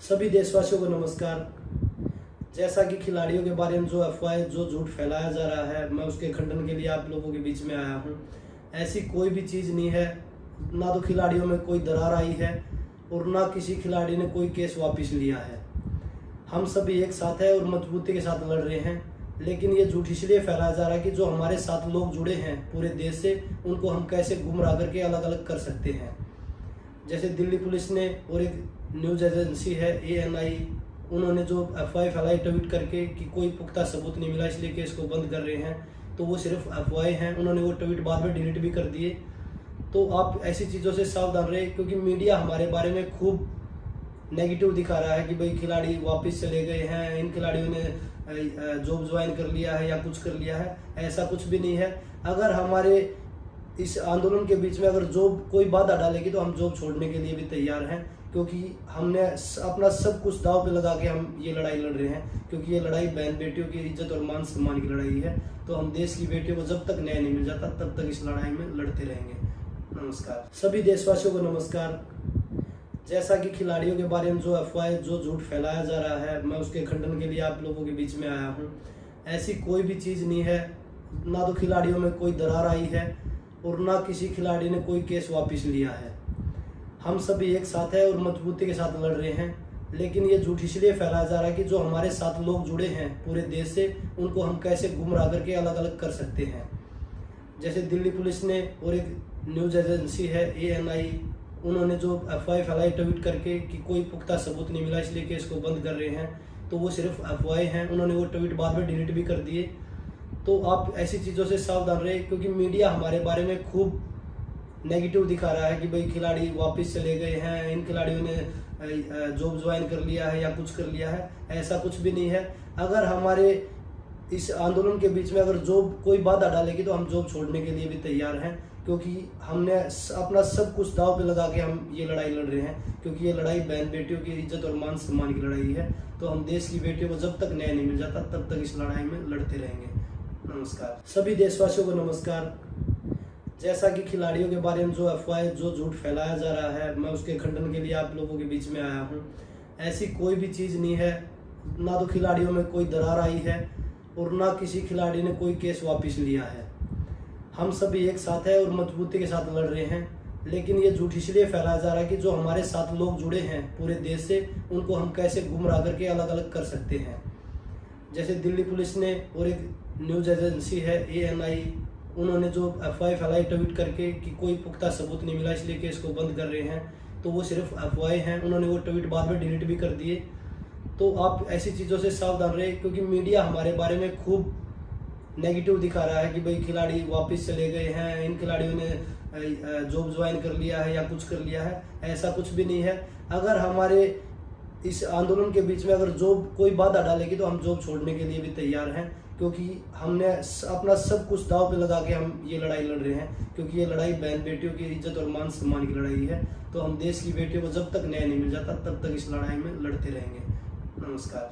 सभी देशवासियों को नमस्कार। जैसा कि खिलाड़ियों के बारे में जो अफवाहें जो झूठ फैलाया जा रहा है, मैं उसके खंडन के लिए आप लोगों के बीच में आया हूं। ऐसी कोई भी चीज़ नहीं है, ना तो खिलाड़ियों में कोई दरार आई है और ना किसी खिलाड़ी ने कोई केस वापस लिया है। हम सभी एक साथ हैं और मजबूती के साथ लड़ रहे हैं, लेकिन ये झूठ इसलिए फैलाया जा रहा है कि जो हमारे साथ लोग जुड़े हैं पूरे देश से, उनको हम कैसे गुमराह करके अलग अलग कर सकते हैं। जैसे दिल्ली पुलिस ने और एक न्यूज़ एजेंसी है ANI, उन्होंने जो अफवाह फैलाई ट्वीट करके कि कोई पुख्ता सबूत नहीं मिला इसलिए केस को बंद कर रहे हैं, तो वो सिर्फ अफवाहें हैं। उन्होंने वो ट्वीट बाद में डिलीट भी कर दिए। तो आप ऐसी चीज़ों से सावधान रहे, क्योंकि मीडिया हमारे बारे में खूब नेगेटिव दिखा रहा है कि भाई खिलाड़ी वापस चले गए हैं, इन खिलाड़ियों ने जॉब ज्वाइन कर लिया है या कुछ कर लिया है। ऐसा कुछ भी नहीं है। अगर हमारे इस आंदोलन के बीच में अगर जॉब कोई बाधा डालेगी तो हम जॉब छोड़ने के लिए भी तैयार हैं, क्योंकि हमने अपना सब कुछ दांव पे लगा के हम ये लड़ाई लड़ रहे हैं। क्योंकि ये लड़ाई बहन बेटियों की इज्जत और मान सम्मान की लड़ाई है। तो हम देश की बेटियों को जब तक न्याय नहीं मिल जाता तब तक इस लड़ाई में लड़ते रहेंगे। नमस्कार। सभी देशवासियों को नमस्कार। जैसा कि खिलाड़ियों के बारे में जो अफवाहें जो झूठ फैलाया जा रहा है, मैं उसके खंडन के लिए आप लोगों के बीच में आया हूँ। ऐसी कोई भी चीज़ नहीं है, ना तो खिलाड़ियों में कोई दरार आई है और ना किसी खिलाड़ी ने कोई केस वापस लिया है। हम सभी एक साथ हैं और मजबूती के साथ लड़ रहे हैं, लेकिन ये झूठ इसलिए फैलाया जा रहा है कि जो हमारे साथ लोग जुड़े हैं पूरे देश से, उनको हम कैसे गुमराह करके अलग अलग कर सकते हैं। जैसे दिल्ली पुलिस ने और एक न्यूज़ एजेंसी है ANI, उन्होंने जो अफवाह फैलाई ट्वीट करके कि कोई पुख्ता सबूत नहीं मिला इसलिए केस को बंद कर रहे हैं, तो वो सिर्फ अफवाहें हैं। उन्होंने वो ट्वीट बाद में डिलीट भी कर दिए। तो आप ऐसी चीज़ों से सावधान रहे, क्योंकि मीडिया हमारे बारे में खूब नेगेटिव दिखा रहा है कि भाई खिलाड़ी वापस चले गए हैं, इन खिलाड़ियों ने जॉब ज्वाइन कर लिया है या कुछ कर लिया है। ऐसा कुछ भी नहीं है। अगर हमारे इस आंदोलन के बीच में अगर जॉब कोई बाधा डालेगी तो हम जॉब छोड़ने के लिए भी तैयार हैं, क्योंकि हमने अपना सब कुछ दांव पे लगा के हम ये लड़ाई लड़ रहे हैं। क्योंकि ये लड़ाई बहन बेटियों की इज्जत और मान सम्मान की लड़ाई है। तो हम देश की बेटियों को जब तक न्याय नहीं मिल जाता तब तक इस लड़ाई में लड़ते रहेंगे। नमस्कार। सभी देशवासियों को नमस्कार। जैसा कि खिलाड़ियों के बारे में जो अफवाहें जो झूठ फैलाया जा रहा है, मैं उसके खंडन के लिए आप लोगों के बीच में आया हूँ। ऐसी कोई भी चीज़ नहीं है, ना तो खिलाड़ियों में कोई दरार आई है और ना किसी खिलाड़ी ने कोई केस वापस लिया है। हम सभी एक साथ हैं और मजबूती के साथ लड़ रहे हैं, लेकिन ये झूठ इसलिए फैलाया जा रहा है कि जो हमारे साथ लोग जुड़े हैं पूरे देश से, उनको हम कैसे गुमराह करके अलग अलग कर सकते हैं। जैसे दिल्ली पुलिस ने और एक न्यूज़ एजेंसी है ANI, उन्होंने जो अफवाह फैलाई ट्वीट करके कि कोई पुख्ता सबूत नहीं मिला इसलिए केस को बंद कर रहे हैं, तो वो सिर्फ अफवाहें हैं। उन्होंने वो ट्वीट बाद में डिलीट भी कर दिए। तो आप ऐसी चीज़ों से सावधान रहे, क्योंकि मीडिया हमारे बारे में खूब नेगेटिव दिखा रहा है कि भाई खिलाड़ी वापस चले गए हैं, इन खिलाड़ियों ने जॉब ज्वाइन कर लिया है या कुछ कर लिया है। ऐसा कुछ भी नहीं है। अगर हमारे इस आंदोलन के बीच में अगर जॉब कोई बाधा डालेगी तो हम जॉब छोड़ने के लिए भी तैयार हैं, क्योंकि हमने अपना सब कुछ दांव पे लगा के हम ये लड़ाई लड़ रहे हैं। क्योंकि ये लड़ाई बहन बेटियों की इज्जत और मान सम्मान की लड़ाई है। तो हम देश की बेटियों को जब तक न्याय नहीं मिल जाता तब तक इस लड़ाई में लड़ते रहेंगे। नमस्कार।